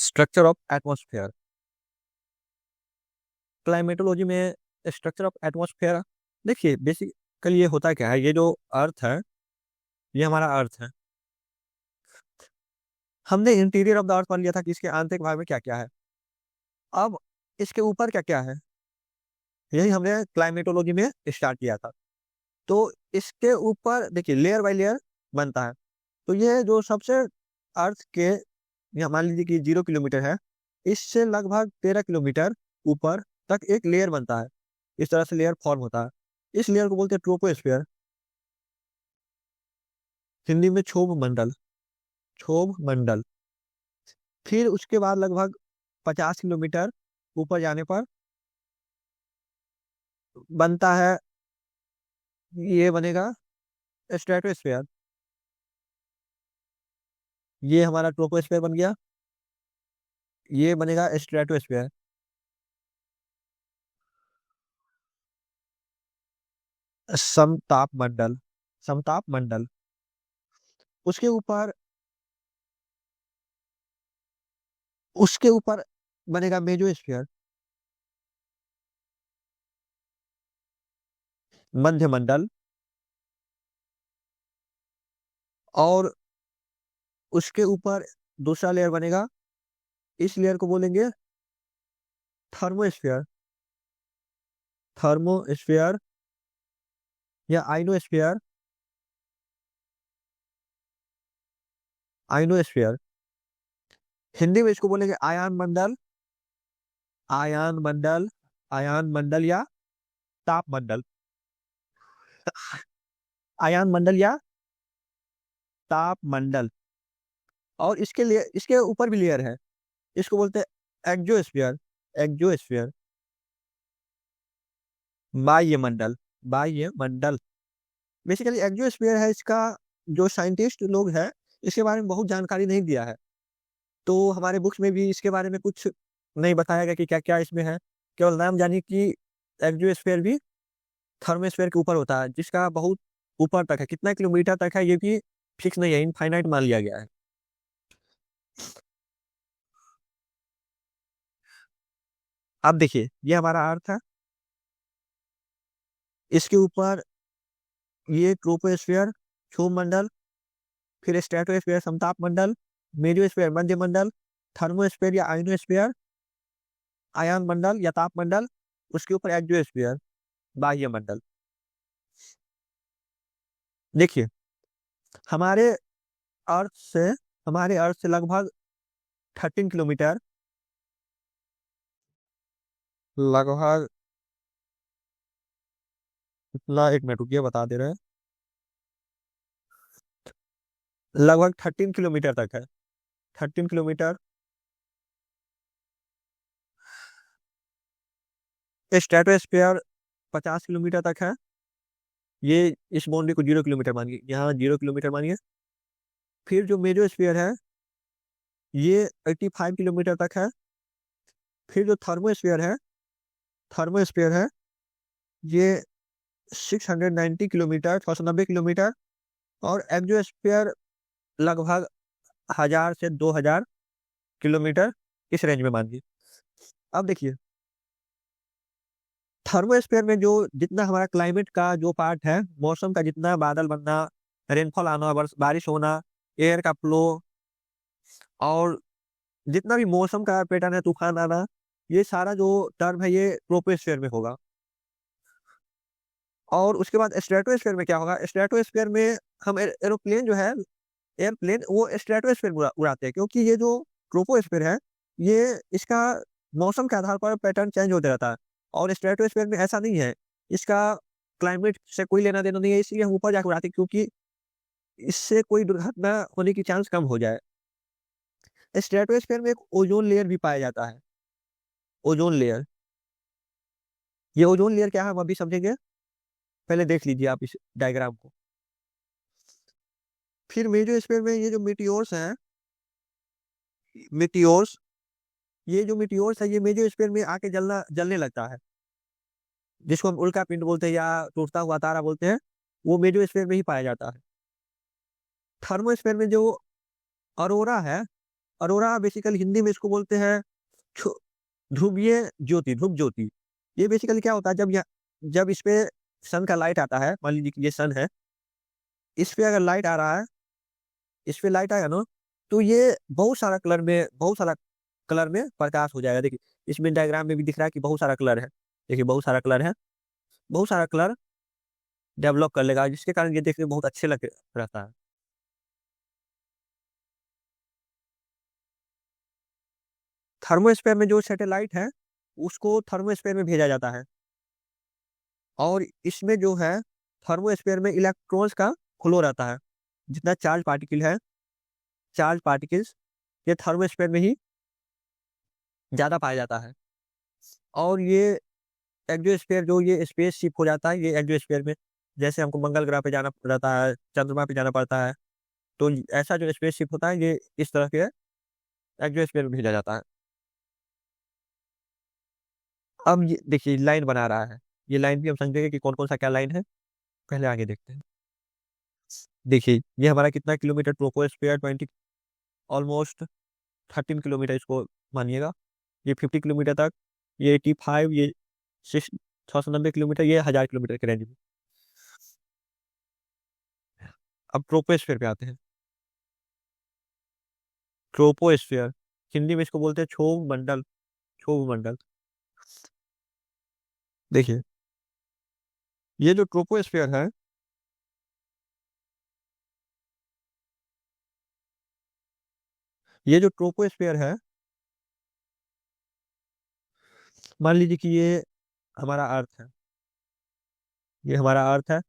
Structure of atmosphere. Climatology में structure of atmosphere, देखिए basically ये होता क्या है, ये जो अर्थ है, ये हमारा अर्थ है। हमने इंटीरियर ऑफ द अर्थ मान लिया था कि इसके आंतरिक भाग में क्या क्या है। अब इसके ऊपर क्या क्या है, यही हमने क्लाइमेटोलॉजी में स्टार्ट किया था। तो इसके ऊपर देखिए लेयर बाय लेयर बनता है। तो ये जो सबसे अर्थ के, यहाँ मान लीजिए कि 0 किलोमीटर है, इससे लगभग 13 किलोमीटर ऊपर तक एक लेयर बनता है। इस तरह से लेयर फॉर्म होता है। इस लेयर को बोलते हैं ट्रोपोस्फियर, हिंदी में क्षोभ मंडल। क्षोभ मंडल। फिर उसके बाद लगभग 50 किलोमीटर ऊपर जाने पर बनता है, ये बनेगा स्ट्रेटोस्फेयर। ये हमारा ट्रोपोस्फेयर बन गया, ये बनेगा स्ट्रेटोस्फेयर। समताप मंडल। समताप मंडल। उसके ऊपर, उसके ऊपर बनेगा मेजोस्फीयर। मध्य मंडल। और उसके ऊपर दूसरा लेयर बनेगा, इस लेयर को बोलेंगे थर्मोस्फीयर। थर्मोस्फीयर या आइनोस्फीयर। आइनोस्फीयर। हिंदी में इसको बोलेंगे आयान मंडल। आयान मंडल। आयान मंडल या ताप मंडल। आयान मंडल या ताप मंडल। और इसके लिए इसके ऊपर भी लेयर है, इसको बोलते हैं एक्जोस्फीयर। एक्जोस्फीयर। बाह्य मंडल। बाह्य मंडल। बेसिकली एक्जोस्फीयर है इसका, जो साइंटिस्ट लोग हैं इसके बारे में बहुत जानकारी नहीं दिया है। तो हमारे बुक्स में भी इसके बारे में कुछ नहीं बताया गया कि क्या क्या इसमें है। केवल नाम जानिए कि एक्जोस्फीयर भी थर्मोस्फीयर के ऊपर होता है, जिसका बहुत ऊपर तक है। कितना किलोमीटर तक है ये भी फिक्स नहीं है, इनफाइनाइट मान लिया गया है। अब देखिए ये हमारा अर्थ है, इसके ऊपर ये ट्रोपोस्फियर क्षोभ मंडल, फिर स्ट्रेटोस्फियर समताप मंडल, मेजोस्फियर मध्य मंडल, थर्मोस्फियर या आइनोस्फियर आयन मंडल या ताप मंडल, उसके ऊपर एक्जोस्फियर बाह्य मंडल। देखिए हमारे अर्थ से हमारे अर्थ से लगभग 13 किलोमीटर, लगभग इतना, एक मिनट रुकिए बता दे रहे हैं, लगभग 13 किलोमीटर तक है। 13 किलोमीटर। स्ट्रेटोस्फियर 50 किलोमीटर तक है। ये इस बाउंड्री को 0 किलोमीटर मानिए, यहाँ 0 किलोमीटर मानिए। फिर जो मेजोस्फियर है ये 85 किलोमीटर तक है। फिर जो थर्मोस्फियर है ये 690 किलोमीटर, 690 किलोमीटर। और एक्जोस्फियर लगभग 1000 से 2000 किलोमीटर, इस रेंज में मानिए। अब देखिए थर्मोस्फेयर में जो जितना हमारा क्लाइमेट का जो पार्ट है, मौसम का जितना बादल बनना, रेनफॉल आना, बारिश होना, एयर का फ्लो, और जितना भी मौसम का पैटर्न है, तूफान आना, ये सारा जो टर्म है ये ट्रोपोस्फेयर में होगा। और उसके बाद स्ट्रेटोस्फेयर में क्या होगा, स्ट्रेटोस्फेयर में हम एरोप्लेन जो है, एयरप्लेन वो स्ट्रेटोस्फेयर उड़ाते हैं, क्योंकि ये जो ट्रोपोस्फेयर है ये इसका मौसम के आधार पर पैटर्न चेंज होते रहता है। और स्ट्रेटोस्फेयर में ऐसा नहीं है, इसका क्लाइमेट से कोई लेना देना नहीं है, इसलिए हम ऊपर जाकर उड़ाते हैं, क्योंकि इससे कोई दुर्घटना होने की चांस कम हो जाए। स्ट्रेटोस्फेयर में एक ओजोन लेयर भी पाया जाता है। Ozone layer. ये ओजोन लेयर क्या है हम अभी समझेंगे, पहले देख लीजिए आप इस डायग्राम को। फिर मेजोस्फेयर में ये जो मीटियोर्स हैं, मीटियोर्स, ये जो मीटियोर्स है ये मेजोस्फेयर में आके जलने लगता है, जिसको हम उल्का पिंड बोलते हैं या टूटता हुआ तारा बोलते हैं, वो मेजोस्फेयर में ही पाया जाता है। थर्मोस्फेयर में जो अरोरा है, अरोरा बेसिकली हिंदी में इसको बोलते हैं ध्रुवीय ज्योति, ध्रुव ज्योति। ये बेसिकली क्या होता है, जब इस पे सन का लाइट आता है, मान लीजिए कि ये सन है, इस पे अगर लाइट आ रहा है, इस पे लाइट आएगा ना, तो ये बहुत सारा कलर में प्रकाश हो जाएगा। देखिए, इसमें डायग्राम में भी दिख रहा है कि बहुत सारा कलर है। देखिए, बहुत सारा कलर है, बहुत सारा कलर डेवलप कर लेगा, जिसके कारण ये देखने में बहुत अच्छे लग रहता है। थर्मोस्फेयर में जो सैटेलाइट है, उसको थर्मोस्फेयर में भेजा जाता है। और इसमें जो है, थर्मोस्फेयर में इलेक्ट्रॉन्स का फ्लो रहता है। जितना चार्ज पार्टिकल है, चार्ज पार्टिकल्स, ये थर्मोस्फेयर में ही ज्यादा पाया जाता है। और ये एक्सोस्फीयर जो ये स्पेस शिप हो जाता है, ये एक्सोस्फीयर में, जैसे हमको मंगल ग्रह पे जाना रहता है, चंद्रमा पे जाना पड़ता है, तो ऐसा जो स्पेस शिप होता है, ये इस तरह के एक्सोस्फीयर में भेजा जाता है। अब ये देखिए, लाइन बना रहा है। ये लाइन भी हम समझेंगे कि कौन कौन सा क्या लाइन है। पहले आगे देखते हैं। देखिए, ये हमारा कितना किलोमीटर, ट्रोपोस्फियर 20, ऑलमोस्ट 13 किलोमीटर इसको मानिएगा। ये 50 किलोमीटर तक, ये 85, ये 690 किलोमीटर, ये 1000 किलोमीटर के रेंज में। अब ट्रोपोस्फियर पे आते हैं। ट्रोपोस्फियर, हिंदी में इसको बोलते हैं क्षोभ मंडल, क्षोभ मंडल। देखिए, ये जो ट्रोपोस्फियर है, ये जो ट्रोपोस्फियर है, मान लीजिए कि ये हमारा अर्थ है, ये हमारा अर्थ है,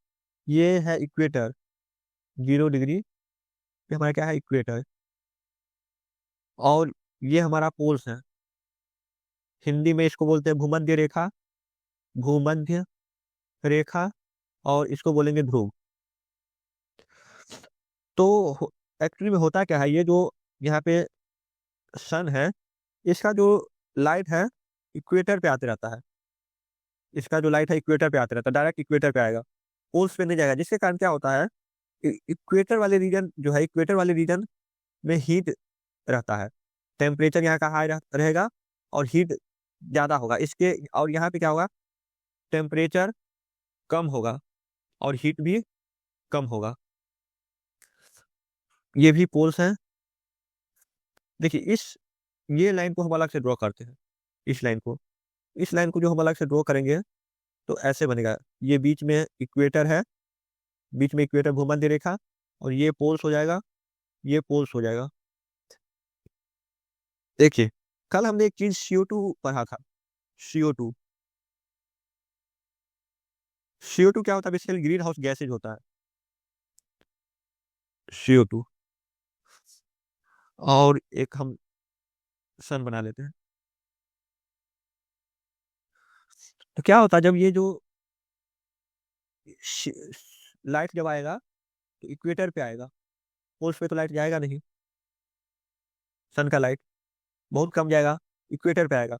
ये है इक्वेटर, 0 डिग्री पे हमारा क्या है, इक्वेटर। और ये हमारा पोल्स है, हिंदी में इसको बोलते हैं भूमध्य रेखा, भूमध्य रेखा, और इसको बोलेंगे ध्रुव। तो एक्चुअली में होता क्या है, ये जो यहाँ पे सन है, इसका जो लाइट है, इक्वेटर पे आते रहता है। इसका जो लाइट है, इक्वेटर पे आते रहता है, डायरेक्ट इक्वेटर पे आएगा, पोल्स पे नहीं जाएगा। जिसके कारण क्या होता है, इक्वेटर वाले रीजन जो है, इक्वेटर वाले रीजन में हीट रहता है, टेम्परेचर यहाँ का हाई रहेगा, और हीट ज़्यादा होगा इसके। और यहाँ पे क्या होगा, टेम्परेचर कम होगा, और हीट भी कम होगा। ये भी पोल्स हैं। देखिए, ये लाइन को हम अलग से ड्रॉ करते हैं। इस लाइन को जो हम अलग से ड्रॉ करेंगे, तो ऐसे बनेगा। ये बीच में इक्वेटर है, बीच में इक्वेटर भूमध्य रेखा, और ये पोल्स हो जाएगा, ये पोल्स हो जाएगा। देखिए, कल हमने एक चीज CO2 पढ़ा था। CO2, CO2 क्या होता है, बेसिकली ग्रीन हाउस गैसेज होता है, CO2। और एक हम सन बना लेते हैं। तो क्या होता है, जब ये जो लाइट जब आएगा, तो इक्वेटर पे आएगा, पोल्स पे तो लाइट जाएगा नहीं, सन का लाइट बहुत कम जाएगा, इक्वेटर पे आएगा।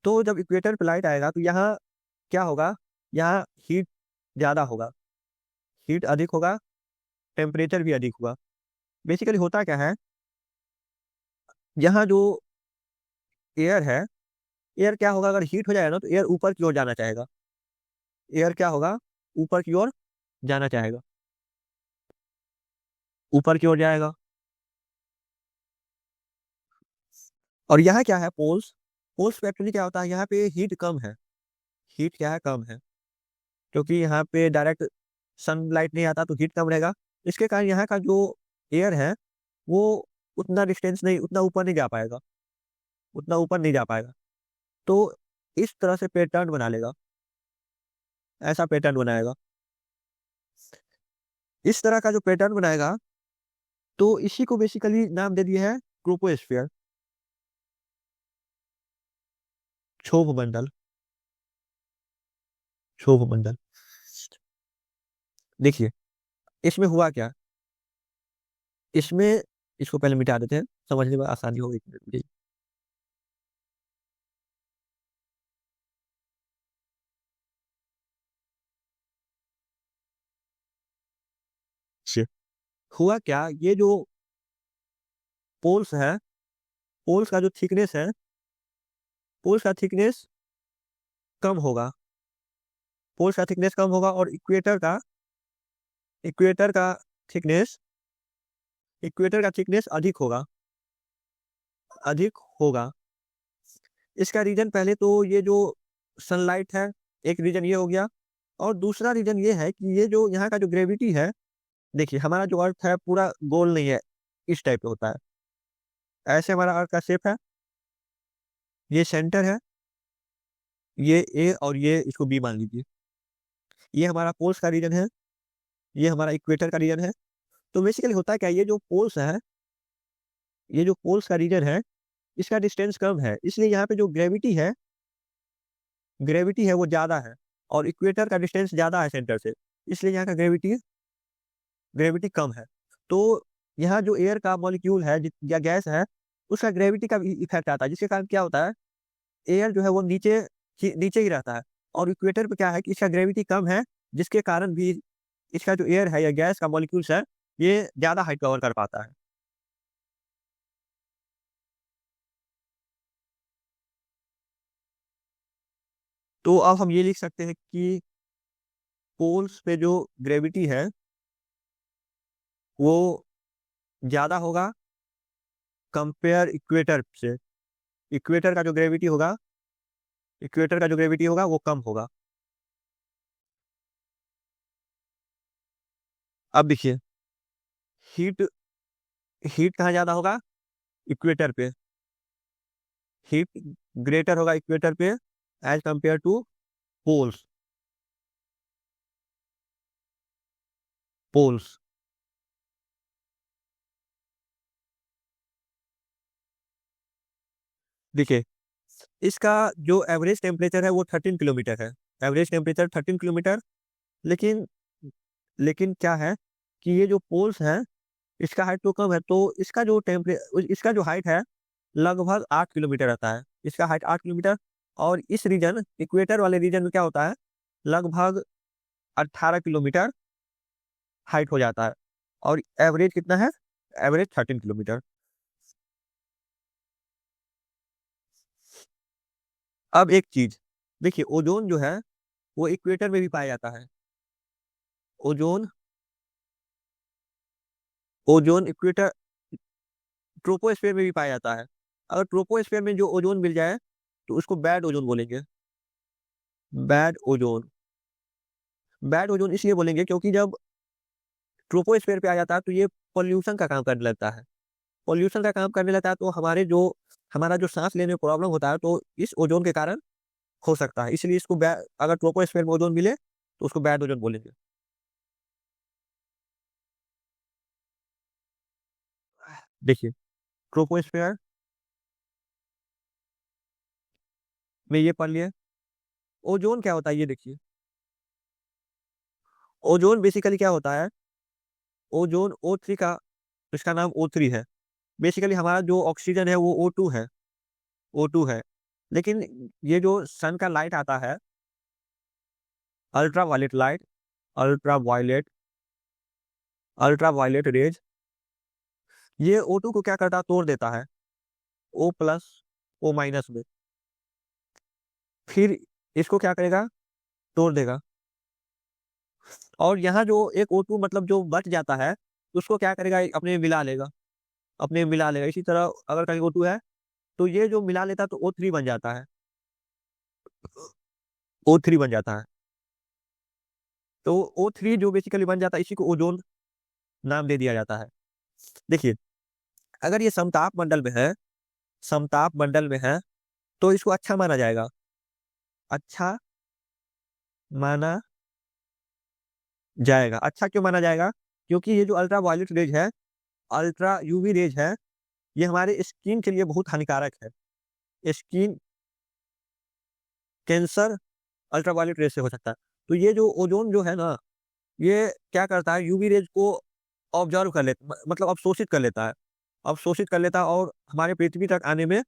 तो जब इक्वेटर पे लाइट आएगा, तो यहाँ क्या होगा, यहाँ हीट ज़्यादा होगा, हीट अधिक होगा, टेम्परेचर भी अधिक होगा। बेसिकली होता क्या है, यहाँ जो एयर है, एयर क्या होगा, अगर हीट हो जाएगा ना, तो एयर ऊपर की ओर जाना चाहेगा, एयर क्या होगा, ऊपर की ओर जाना चाहेगा, ऊपर की ओर जाएगा। और यहाँ क्या है, पोल्स, पोल्स पे एक्चुअली क्या होता है, यहाँ पे हीट कम है, हीट क्या है, कम है, क्योंकि यहाँ पे डायरेक्ट सनलाइट नहीं आता, तो हीट कम रहेगा। इसके कारण यहाँ का जो एयर है, वो उतना डिस्टेंस नहीं, उतना ऊपर नहीं जा पाएगा, उतना ऊपर नहीं जा पाएगा। तो इस तरह से पैटर्न बना लेगा, ऐसा पैटर्न बनाएगा। इस तरह का जो पैटर्न बनाएगा, तो इसी को बेसिकली नाम दे दिया है ट्रोपोस्फियर, क्षोभ मंडल, क्षोभ मंडल। देखिए, इसमें हुआ क्या, इसमें, इसको पहले मिटा देते हैं, समझने में आसानी होगी मुझे। से हुआ क्या, ये जो पोल्स है, पोल्स का जो थिकनेस है, पोल्स का थिकनेस कम होगा, पोल्स का थिकनेस कम होगा और इक्वेटर का थिकनेस इक्वेटर का थिकनेस अधिक होगा। इसका रीज़न पहले तो ये जो सनलाइट है, एक रीज़न ये हो गया और दूसरा रीज़न ये है कि ये जो यहाँ का जो ग्रेविटी है, देखिए हमारा जो अर्थ है पूरा गोल नहीं है, इस टाइप का होता है। ऐसे हमारा अर्थ का शेप है, ये सेंटर है, ये ए और ये इसको बी मान लीजिए। ये हमारा पोल्स का रीजन है, ये हमारा इक्वेटर का रीजन है। तो बेसिकली होता क्या है, ये जो पोल्स का रीजन है, इसका डिस्टेंस कम है, इसलिए यहाँ पे जो ग्रेविटी है वो ज़्यादा है और इक्वेटर का डिस्टेंस ज़्यादा है सेंटर से, इसलिए यहाँ का ग्रेविटी ग्रेविटी कम है। तो यहाँ जो एयर का मॉलिक्यूल है या गैस है, उसका ग्रेविटी का भी इफेक्ट आता है, जिसके कारण क्या होता है, एयर जो है वो नीचे ही रहता है और इक्वेटर पे क्या है कि इसका ग्रेविटी कम है, जिसके कारण भी इसका जो एयर है या गैस का मॉलिक्यूल्स है, ये ज़्यादा हाइट कवर कर पाता है। तो अब हम ये लिख सकते हैं कि पोल्स पे जो ग्रेविटी है, वो ज़्यादा होगा कंपेयर इक्वेटर से। इक्वेटर का जो ग्रेविटी होगा वो कम होगा। अब देखिए, हीट हीट कहाँ ज़्यादा होगा? इक्वेटर पे। हीट ग्रेटर होगा इक्वेटर पे as compare to poles poles. देखिए, इसका जो एवरेज टेम्परेचर है वो 13 किलोमीटर है। Average temperature 13 kilometre. लेकिन लेकिन क्या है कि ये जो पोल्स हैं, इसका हाइट तो कम है, तो इसका जो हाइट है लगभग 8 किलोमीटर रहता है। इसका हाइट 8 किलोमीटर और इस रीजन इक्वेटर वाले रीजन में क्या होता है, लगभग 18 किलोमीटर हाइट हो जाता है और एवरेज कितना है? Average 13 kilometre. अब एक चीज देखिए, ओजोन जो है वो इक्वेटर में भी पाया जाता है। ओजोन ओजोन इक्वेटर ट्रोपोस्फेयर में भी पाया जाता है। अगर ट्रोपोस्फेयर में जो ओजोन मिल जाए तो उसको बैड ओजोन बोलेंगे। बैड ओजोन बैड ओजोन इसलिए बोलेंगे क्योंकि जब ट्रोपोस्फेयर पे आ जाता है तो ये पॉल्यूशन का काम करने लगता है। पॉल्यूशन का काम करने लगता है तो हमारा जो सांस लेने में प्रॉब्लम होता है, तो इस ओजोन के कारण हो सकता है। इसलिए अगर ट्रोपोस्फेयर में ओजोन मिले तो उसको बैड ओजोन बोलेंगे। देखिए, ट्रोपोस्फेयर में ये पढ़ लिए। ओजोन क्या होता है ये देखिए। ओजोन बेसिकली क्या होता है, ओजोन O3 का, इसका नाम O3 है। बेसिकली हमारा जो ऑक्सीजन है वो O2 है। लेकिन ये जो सन का लाइट आता है, ultra violet light, ultra violet ultra violet rays, ये O2 को क्या करता है, तोड़ देता है O प्लस O माइनस में। फिर इसको क्या करेगा, तोड़ देगा और यहाँ जो एक O2 मतलब जो बच जाता है, उसको क्या करेगा, अपने में मिला लेगा। इसी तरह अगर कहीं O2 है तो ये जो मिला लेता है तो O3 बन जाता है। O3 बन जाता है। तो O3 जो बेसिकली बन जाता है, इसी को ओजोन नाम दे दिया जाता है। देखिए, अगर ये समताप मंडल में है तो इसको अच्छा माना जाएगा। अच्छा माना जाएगा। अच्छा क्यों माना जाएगा? क्योंकि ये जो अल्ट्रा वायलेट रेज है, अल्ट्रा यूवी रेज है, ये हमारे स्किन के लिए बहुत हानिकारक है। स्किन कैंसर अल्ट्रावायलेट रेज से हो सकता है। तो ये जो ओजोन जो है ना, ये क्या करता है, यूवी रेज को ऑब्जर्व कर लेता, मतलब अवशोषित कर लेता है और हमारे पृथ्वी तक आने में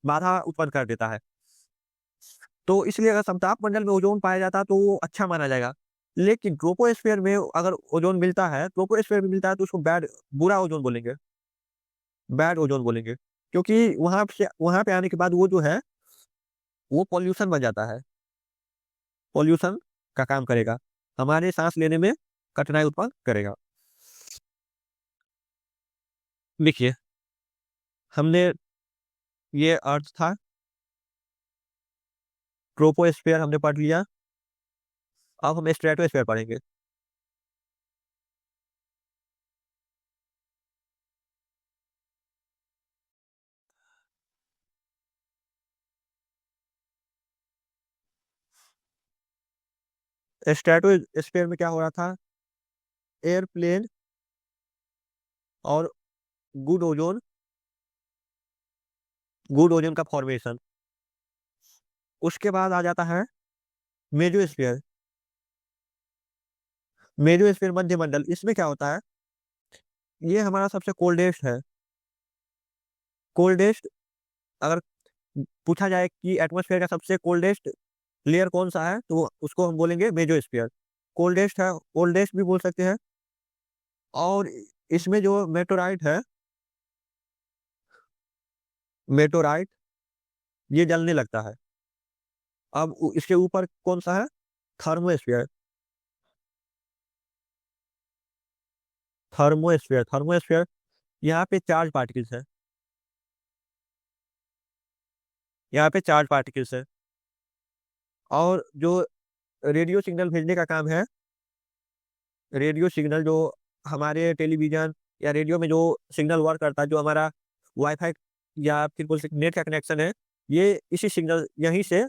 बाधा उत्पन्न कर देता है। तो इसलिए अगर समताप मंडल में ओजोन पाया जाता है तो वो अच्छा माना जाएगा। लेकिन ट्रोपोस्फेयर में अगर ओजोन मिलता है, ट्रोपोस्फेयर में मिलता है तो उसको बुरा ओजोन बोलेंगे। बैड ओजोन बोलेंगे, क्योंकि वहाँ पे आने के बाद वो जो है, वो पॉल्यूशन बन जाता है, पॉल्यूशन का काम करेगा, हमारे सांस लेने में कठिनाई उत्पन्न करेगा। देखिए, हमने ये अर्थ था, ट्रोपोस्फियर हमने पढ़ लिया, अब हम स्ट्रेटोस्फियर पढ़ेंगे। स्ट्रेटोस्फियर में क्या हो रहा था, एयरप्लेन और गुड ओजोन गुड ओजोन का फॉर्मेशन। उसके बाद आ जाता है मेजोस्फीयर। मेजोस्फीयर मध्यमंडल, इसमें क्या होता है, ये हमारा सबसे कोल्डेस्ट है। कोल्डेस्ट, अगर पूछा जाए कि एटमॉस्फेयर का सबसे कोल्डेस्ट लेयर कौन सा है, तो उसको हम बोलेंगे मेजोस्फीयर। कोल्डेस्ट है, कोल्डेस्ट भी बोल सकते हैं। और इसमें जो मेटोराइट है, मेटोराइट, ये जलने लगता है। अब इसके ऊपर कौन सा है, थर्मोस्फीयर। थर्मोस्फीयर, यहाँ पे चार्ज पार्टिकल्स है, यहाँ पे चार्ज पार्टिकल्स है। और जो रेडियो सिग्नल भेजने का काम है, रेडियो सिग्नल जो हमारे टेलीविजन या रेडियो में जो सिग्नल वर्क करता है, जो हमारा वाईफाई या फिर बोल सकते नेट का कनेक्शन है, ये इसी सिग्नल यहीं से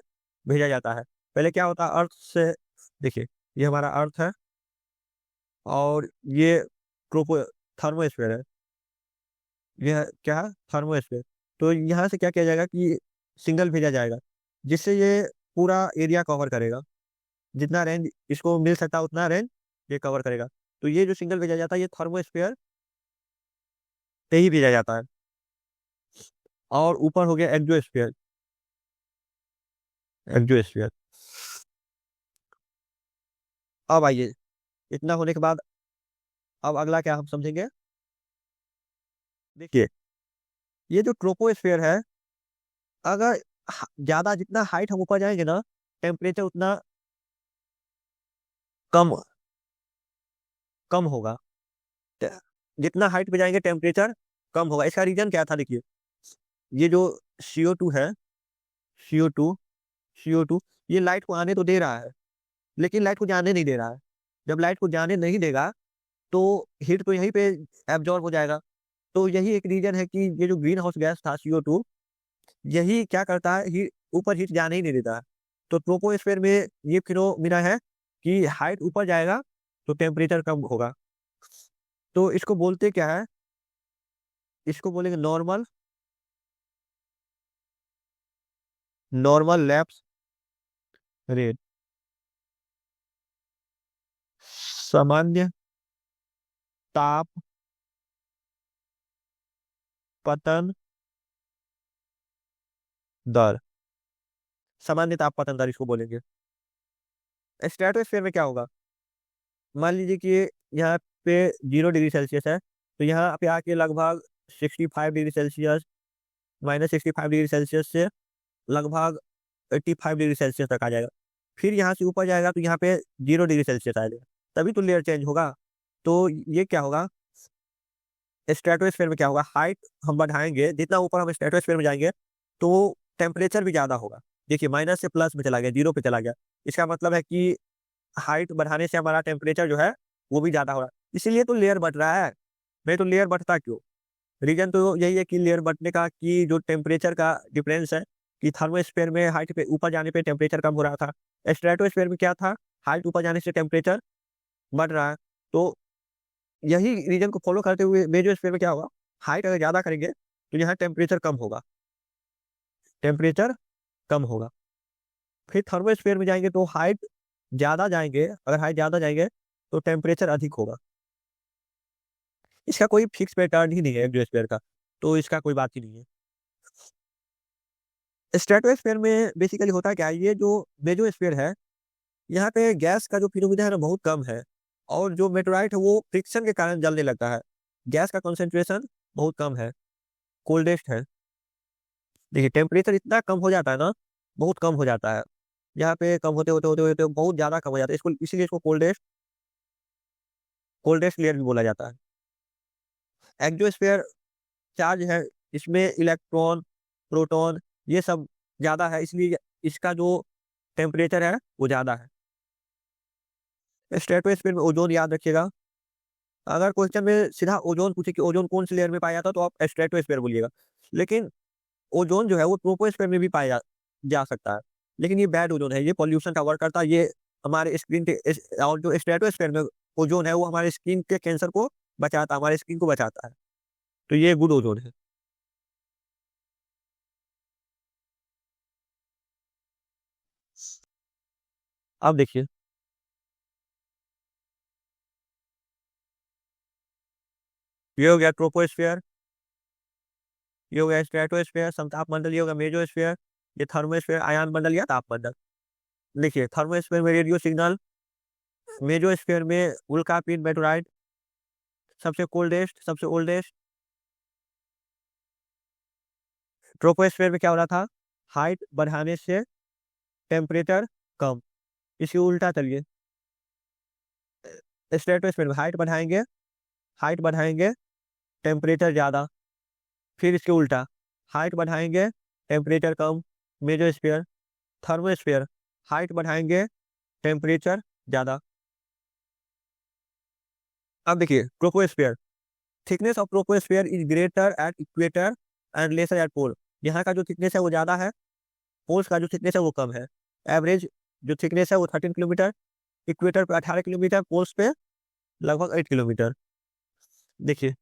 भेजा जाता है। पहले क्या होता है, अर्थ से, देखिए, ये हमारा अर्थ है और ये ट्रोपो थर्मोस्फेयर है, ये क्या है, थर्मोस्फेयर। तो यहाँ से क्या किया जाएगा कि सिग्नल भेजा जाएगा, जिससे ये पूरा एरिया कवर करेगा, जितना रेंज इसको मिल सकता है उतना रेंज ये कवर करेगा। तो ये जो सिग्नल भेजा जाता है, ये थर्मोस्फेयर से ही भेजा जाता है। और ऊपर हो गया एक्सोस्फीयर। एक्सोस्फीयर, अब आइए, इतना होने के बाद अब अगला क्या हम समझेंगे। देखिए, ये जो ट्रोपोस्फेयर है, अगर ज्यादा जितना हाइट हम ऊपर जाएंगे ना, टेम्परेचर उतना कम कम होगा। ते- जितना हाइट पे जाएंगे टेम्परेचर कम होगा। इसका रीजन क्या था, देखिए, ये जो CO2 है, CO2 CO2, ये लाइट को आने तो दे रहा है, लेकिन लाइट को जाने नहीं दे रहा है। जब लाइट को जाने नहीं देगा, तो हीट तो यहीं पे एब्जॉर्ब हो जाएगा। तो यही एक रीजन है कि ये जो ग्रीन हाउस गैस था, CO2, यही क्या करता है, ऊपर हीट जाने ही नहीं देता है। तो ट्रोपोस्फेयर में ये फिनोमिना है कि हाइट ऊपर जाएगा तो टेम्परेचर कम होगा। तो इसको बोलते क्या है, इसको बोलेंगे नॉर्मल नॉर्मल लैप्स रेट, सामान्य ताप पतन दर। सामान्य ताप पतन दर इसको बोलेंगे। स्ट्रेटोस्फेयर में क्या होगा, मान लीजिए कि यहाँ पे 0 डिग्री सेल्सियस है, तो यहाँ पे आके लगभग 65 डिग्री सेल्सियस, -65 डिग्री सेल्सियस से लगभग 85 डिग्री सेल्सियस तक आ जाएगा। फिर यहाँ से ऊपर जाएगा तो यहाँ पे 0 डिग्री सेल्सियस आ जाएगा, तभी तो लेयर चेंज होगा। तो ये क्या होगा, स्ट्रेटोस्फेयर में क्या होगा, हाइट हम बढ़ाएंगे, जितना ऊपर हम स्ट्रेटोस्फेयर में जाएंगे, तो टेम्परेचर भी ज्यादा होगा। देखिए, माइनस से प्लस में चला गया, 0 पे चला गया। इसका मतलब है कि हाइट बढ़ाने से हमारा टेम्परेचर जो है वो भी ज्यादा हो रहा है, इसीलिए तो लेयर बढ़ रहा है। नहीं तो लेयर बढ़ता क्यों, रीजन तो यही है कि लेयर बढ़ने का, कि जो टेम्परेचर का डिफरेंस है, कि थर्मोस्फेयर में हाइट पे ऊपर जाने पे टेम्परेचर कम हो रहा था, स्ट्रेटोस्फेयर में क्या था, हाइट ऊपर जाने से टेम्परेचर बढ़ रहा है। तो यही रीजन को फॉलो करते हुए मेजोस्फेयर में क्या होगा, हाइट अगर ज्यादा करेंगे तो यहाँ टेम्परेचर कम होगा, टेम्परेचर कम होगा। फिर थर्मोस्फेयर में जाएंगे तो हाइट ज्यादा जाएंगे, अगर हाइट ज्यादा जाएंगे तो टेम्परेचर अधिक होगा। इसका कोई फिक्स पैटर्न ही नहीं है एग्जोस्फेयर का, तो इसका कोई बात ही नहीं है। स्ट्रेटोस्फेयर में बेसिकली होता क्या है, ये जो मेजोस्फेयर है, यहाँ पे गैस का जो फिनोमिना है ना बहुत कम है। और जो मेटेराइट है वो फ्रिक्शन के कारण जलने लगता है, गैस का कंसेंट्रेशन बहुत कम है। कोल्डेस्ट है। देखिए टेम्परेचर इतना कम हो जाता है ना, बहुत कम हो जाता है। यहाँ पे कम होते होते होते होते बहुत ज़्यादा कम हो जाता है, इसको इसीलिए इसको कोल्डेस्ट कोल्डेस्ट लेयर भी बोला जाता है। एक्सोस्फीयर चार्ज है, इसमें इलेक्ट्रॉन, प्रोटॉन ये सब ज़्यादा है, इसलिए इसका जो टेम्परेचर है वो ज़्यादा है। स्ट्रेटोस्फीयर में ओज़ोन याद रखिएगा। अगर क्वेश्चन में सीधा ओज़ोन पूछे कि ओज़ोन कौन सी लेयर में पाया जाता है तो आप स्ट्रेटोस्फीयर बोलिएगा। लेकिन ओज़ोन जो है वो ट्रोपोस्फीयर में भी पाया जा जा सकता है। लेकिन ये बैड ओज़ोन है, ये पॉल्यूशन का वर्क करता है, ये हमारे स्किन के और जो स्ट्रेटोस्फीयर में ओज़ोन है वो हमारे स्किन के कैंसर को बचाता है, हमारे स्किन को बचाता है। तो ये गुड ओज़ोन है। अब देखिए, ये हो गया ट्रोपोस्फीयर, ये हो गया स्ट्रेटोस्फीयर समताप मंडल, ये हो गया मेसोस्फीयर, ये थर्मोस्फीयर आयन मंडल या ताप मंडल। देखिए थर्मोस्फीयर में रेडियो सिग्नल, मेसोस्फीयर में उल्कापिंड मेटेओराइट, सबसे कोल्डेस्ट, सबसे ओल्डेस्ट। ट्रोपोस्फीयर में क्या हो रहा था? हाइट बढ़ाने से टेम्परेचर कम। इसके उल्टा चलिए, स्ट्रेटोस्फीयर में हाइट बढ़ाएंगे टेम्परेचर ज़्यादा। फिर इसके उल्टा, हाइट बढ़ाएंगे टेम्परेचर कम। मेसोस्फीयर, थर्मोस्फीयर, हाइट बढ़ाएंगे टेम्परेचर ज़्यादा। अब देखिए troposphere, thickness of troposphere is greater at equator and lesser at pole. यहाँ का जो थिकनेस है वो ज़्यादा है, पोल्स का जो थिकनेस है वो कम है। एवरेज जो थिकनेस है वो 13 किलोमीटर, इक्वेटर पे 18 किलोमीटर, पोल्स पे लगभग 8 किलोमीटर। देखिए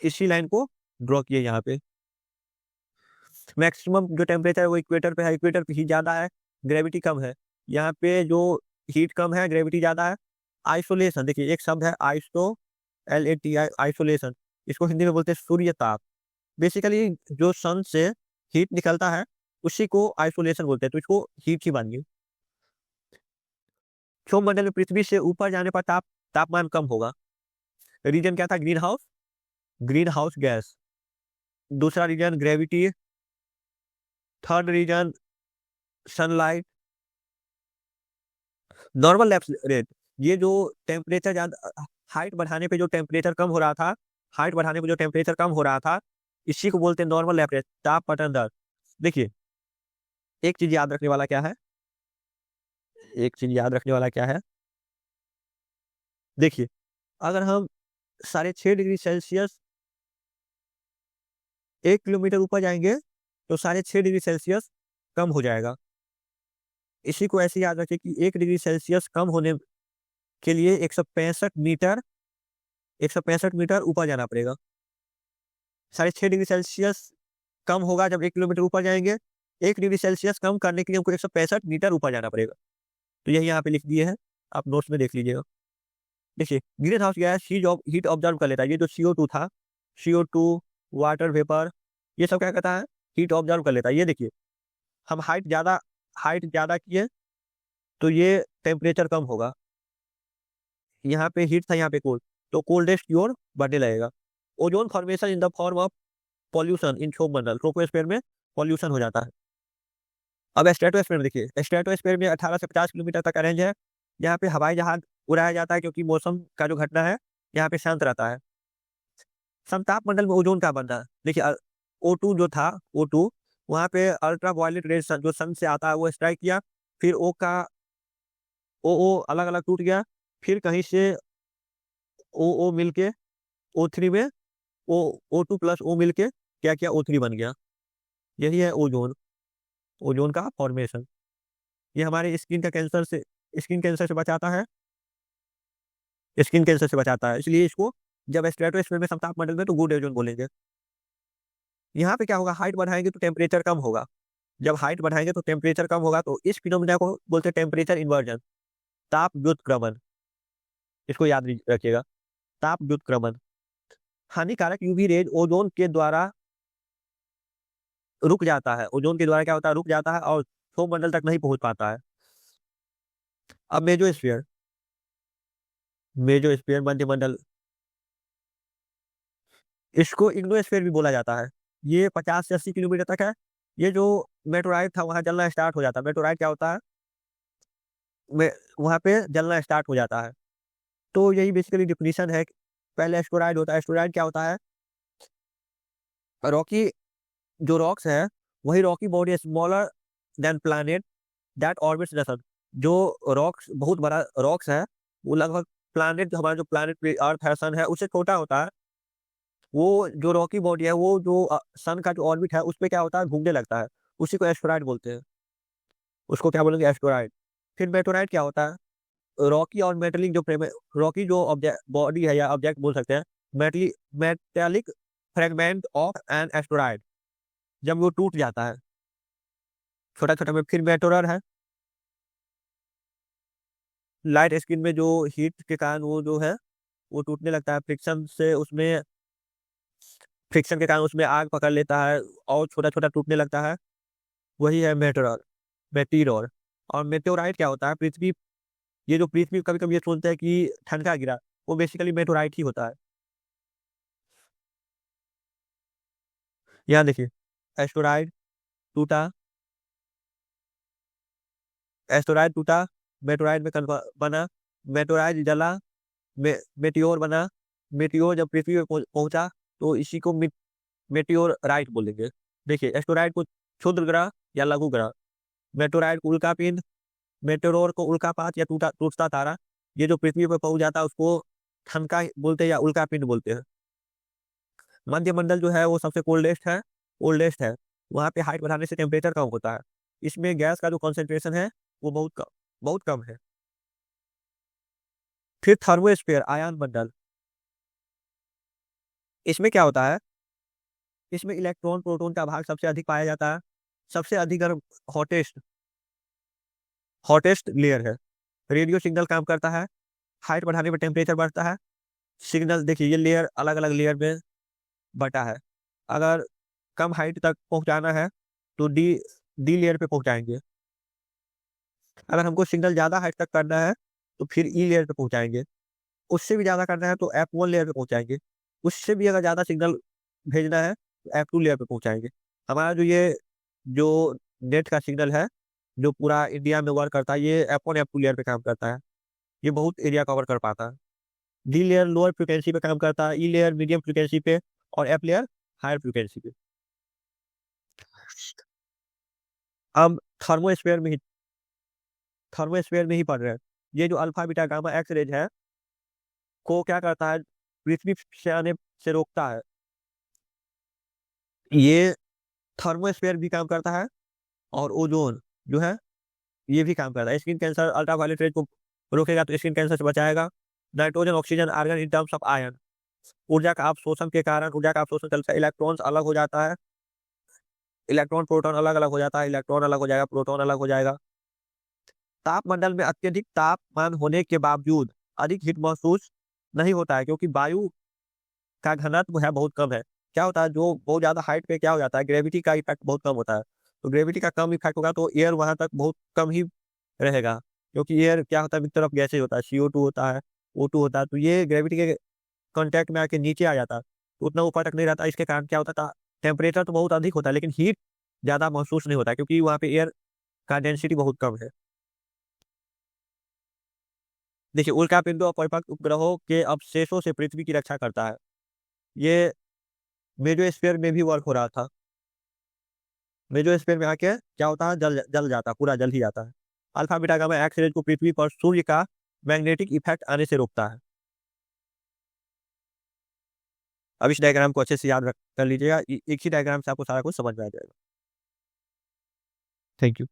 इसी लाइन को ड्रॉ किए यहाँ पे। मैक्सिमम जो टेम्परेचर है वो इक्वेटर पे है, इक्वेटर पे हीट ज़्यादा है, ग्रेविटी कम है। यहाँ पे जो हीट कम है, ग्रेविटी ज़्यादा है। आइसोलेशन, देखिए एक शब्द है आइसो, LATI, आइसोलेशन। इसको हिंदी में बोलते हैं सूर्य ताप। बेसिकली जो सन से हीट निकलता है उसी को आइसोलेशन बोलते हैं, तो इसको हीट ही मानिए। क्षोभ मंडल में पृथ्वी से ऊपर जाने पर तापमान कम होगा। रीजन क्या था? Greenhouse gas. दूसरा region gravity, third region sunlight, normal lapse rate. ये जो टेम्परेचर ज्यादा, हाइट बढ़ाने पे जो टेम्परेचर कम हो रहा था, हाइट बढ़ाने पे जो टेम्परेचर कम हो रहा था, इसी को बोलते हैं नॉर्मल लैप रेट, ताप पतन दर। देखिए एक चीज याद रखने वाला क्या है, एक चीज याद रखने वाला क्या है, देखिए अगर हम 6.5 डिग्री सेल्सियस 1 किलोमीटर ऊपर जाएंगे तो 6.5 डिग्री सेल्सियस कम हो जाएगा। इसी को ऐसे याद रखें कि 1 डिग्री सेल्सियस कम होने के लिए 165 मीटर ऊपर जाना पड़ेगा। 6.5 डिग्री सेल्सियस कम होगा जब 1 किलोमीटर ऊपर जाएंगे, 1 डिग्री सेल्सियस कम करने के लिए हमको 165 मीटर ऊपर जाना पड़ेगा। तो यही यहाँ पे लिख दिए हैं, आप नोट्स में देख लीजिएगा। देखिए green house gas heat observe कर लेता है, ये जो CO2 था, CO2, वाटर वेपर, ये सब क्या करता है? हीट ऑब्जर्व कर लेता है। ये देखिए हम हाइट ज़्यादा किए तो ये टेम्परेचर कम होगा। यहाँ पे हीट था, यहाँ पे कोल्ड, तो कोल्डेस्ट की ओर बढ़ने लगेगा। Ozone formation in the form of pollution in क्षोभ मंडल, ट्रोपोस्फीयर में पॉल्यूशन हो जाता है। अब स्ट्रेटोस्फीयर में देखिए, स्ट्रेटोस्फीयर में 18 से 50 किलोमीटर तक का रेंज है। यहाँ पे हवाई जहाज उड़ाया जाता है क्योंकि मौसम का जो घटना है यहाँ पे शांत रहता है। समताप मंडल में ओजोन का बनना, देखिए O2 जो था, O2 वहाँ पे अल्ट्रा वायलेट रेज जो सन से आता है वो स्ट्राइक किया, फिर ओ अलग अलग टूट गया, फिर कहीं से ओ मिलके O3 में ओ O2 + O मिलके क्या किया? O3 बन गया। यही है ओजोन, ओजोन का फॉर्मेशन। ये हमारे स्किन कैंसर से बचाता है, इसलिए इसको जब स्ट्रेटोस्फीयर में समताप मंडल में तो गुड ओजोन बोलेंगे। यहाँ पे क्या होगा? हाइट बढ़ाएंगे तो टेम्परेचर कम होगा। जब हाइट बढ़ाएंगे तो टेम्परेचर कम होगा, तो इस फिनोमिना को बोलते हैं टेम्परेचर इन्वर्जन, ताप व्युत्क्रमण। इसको याद रखिएगा, ताप व्युत्क्रमण। हानिकारक यूवी रेज ओजोन के द्वारा रुक जाता है, ओजोन के द्वारा क्या होता है? रुक जाता है और क्षोभ मंडल तक नहीं पहुंच पाता है। अब मेसोस्फीयर, मध्यमंडल, इसको इग्नोस्फीयर भी बोला जाता है। ये 50 से 80 किलोमीटर तक है। ये जो मेटेओराइट था वहाँ जलना स्टार्ट हो जाता है। मेटेओराइट क्या होता है? में वहाँ पे जलना स्टार्ट हो जाता है। तो यही बेसिकली डेफिनिशन है। पहले एस्टेरॉइड होता है। एस्टेरॉइड क्या होता है? रॉकी जो रॉक्स है, वही rocky body smaller than planet that orbits the sun. जो रॉक्स बहुत बड़ा रॉक्स है, वो लगभग प्लैनेट हमारा जो प्लैनेट अर्थ है, सन है, उससे छोटा होता है। वो जो रॉकी बॉडी है, वो जो सन का जो ऑर्बिट है, उस पे क्या होता है? घूमने लगता है। उसी को एस्टेरॉइड बोलते हैं। उसको क्या बोलेंगे? एस्टेरॉइड। फिर मेटेओराइट क्या होता है? रॉकी और मेटेलिक जो रॉकी जो ऑब्जेक्ट बॉडी है या ऑब्जेक्ट बोल सकते हैं। Metallic fragment of an asteroid, जब वो टूट जाता है छोटा छोटा में। फिर मेटोरर है। लाइट स्किन में जो हीट के कारण वो जो है वो टूटने लगता है। फ्रिक्शन के कारण उसमें आग पकड़ लेता है और छोटा छोटा टूटने लगता है। वही है मेटोरर, मेटीरोर। और मेटेओराइट क्या होता है? पृथ्वी, ये जो पृथ्वी कभी कभी ये सोचते हैं कि ठनका गिरा, वो बेसिकली मेटेओराइट ही होता है। यहाँ देखिए, एस्टेरॉइड टूटा, एस्टेरॉइड टूटा, मेटेओराइट में बना, मेटेओराइट जला, मेटियोर बना। मेटियोर जब पृथ्वी पे पहुंचा तो इसी को मेटियोर राइट बोलेंगे। देखिए, एस्टेरॉइड को क्षुद्र ग्रह या लघु ग्रह, मेटेओराइट को उल्कापिंड, मेटेओर को उल्कापात या टूटता तारा। ये जो पृथ्वी पर पहुंच जाता है उसको ठनका बोलते हैं या उल्कापिंड बोलते हैं। मध्य मंडल जो है वो सबसे कोल्डेस्ट है, ओल्डेस्ट है। वहाँ पे हाइट बढ़ाने से टेम्परेचर कम होता है। इसमें गैस का जो कॉन्सेंट्रेशन है वो बहुत कम है। फिर थर्मोस्फेयर, आयन मंडल। इसमें क्या होता है? इसमें इलेक्ट्रॉन प्रोटॉन का भाग सबसे अधिक पाया जाता है। सबसे अधिक गर्म, हॉटेस्ट हॉटेस्ट लेयर है। रेडियो सिग्नल काम करता है। हाइट बढ़ाने में टेम्परेचर बढ़ता है। सिग्नल देखिए, ये लेयर अलग अलग लेयर में बटा है। अगर कम हाइट तक पहुंचाना है तो डी डी लेयर पे पहुंचाएंगे। अगर हमको सिग्नल ज्यादा हाइट तक करना है तो फिर ई लेयर पे पहुंचाएंगे। उससे भी ज्यादा करना है तो F1 लेयर पे पहुंचाएंगे। उससे भी अगर ज्यादा सिग्नल भेजना है तो F2 लेयर पे पहुंचाएंगे। हमारा जो नेट का सिग्नल है, जो पूरा इंडिया में वर्क करता है, ये F1 F2 लेयर पे काम करता है। ये बहुत एरिया कवर कर पाता है। डी लेयर लोअर फ्रिक्वेंसी पे काम करता है, ई लेयर मीडियम फ्रिक्वेंसी पे, और एफ लेयर हायर फ्रिक्वेंसी पे। अब थर्मोस्फेयर में ही थर्मोस्फेयर में ही पढ़ रहे हैं। ये जो alpha beta gamma X rays है को क्या करता है? पृथ्वी से आने से रोकता है। ये थर्मोस्फेयर भी काम करता है, और ओजोन जो है ये भी काम करता है। स्किन कैंसर, अल्ट्रावायलेट रेज को रोकेगा तो स्किन कैंसर से बचाएगा। Nitrogen oxygen argon in terms of ion, ऊर्जा का अवशोषण चलता है। इलेक्ट्रॉन्स अलग हो जाता है। इलेक्ट्रॉन प्रोटॉन अलग अलग हो जाता है। इलेक्ट्रॉन अलग हो जाएगा, प्रोटॉन अलग हो जाएगा। तापमंडल में अत्यधिक तापमान होने के बावजूद अधिक हीट महसूस नहीं होता है, क्योंकि वायु का घनत्व है बहुत कम है। क्या होता है, जो बहुत ज्यादा हाइट पे क्या हो जाता है, ग्रेविटी का इफेक्ट बहुत कम होता है। तो ग्रेविटी का कम इफेक्ट होगा तो एयर वहां तक बहुत कम ही रहेगा। क्योंकि एयर क्या होता है, एक तरफ गैसेज होता है, CO2 होता है, O2 होता है। तो ये ग्रेविटी के कांटेक्ट में आके नीचे आ जाता है, तो उतना ऊपर तक नहीं रहता। इसके कारण क्या होता था, टेम्परेचर तो बहुत अधिक होता है लेकिन हीट ज्यादा महसूस नहीं होता, क्योंकि वहाँ पे एयर का डेंसिटी बहुत कम है। देखिए, उल्कापिंडों और परिपक्व उपग्रहों के अवशेषों से पृथ्वी की रक्षा करता है। ये मेजोस्फीयर में भी वर्क हो रहा था। मेजोस्फीयर में आके क्या होता है, जल जल जाता है, पूरा जल ही जाता है। Alpha beta gamma X rays को पृथ्वी पर सूर्य का मैग्नेटिक इफेक्ट आने से रोकता है। अब इस डायग्राम को अच्छे से याद रख कर लीजिएगा। एक ही डायग्राम से आपको सारा कुछ समझ में आ जाएगा। Thank you.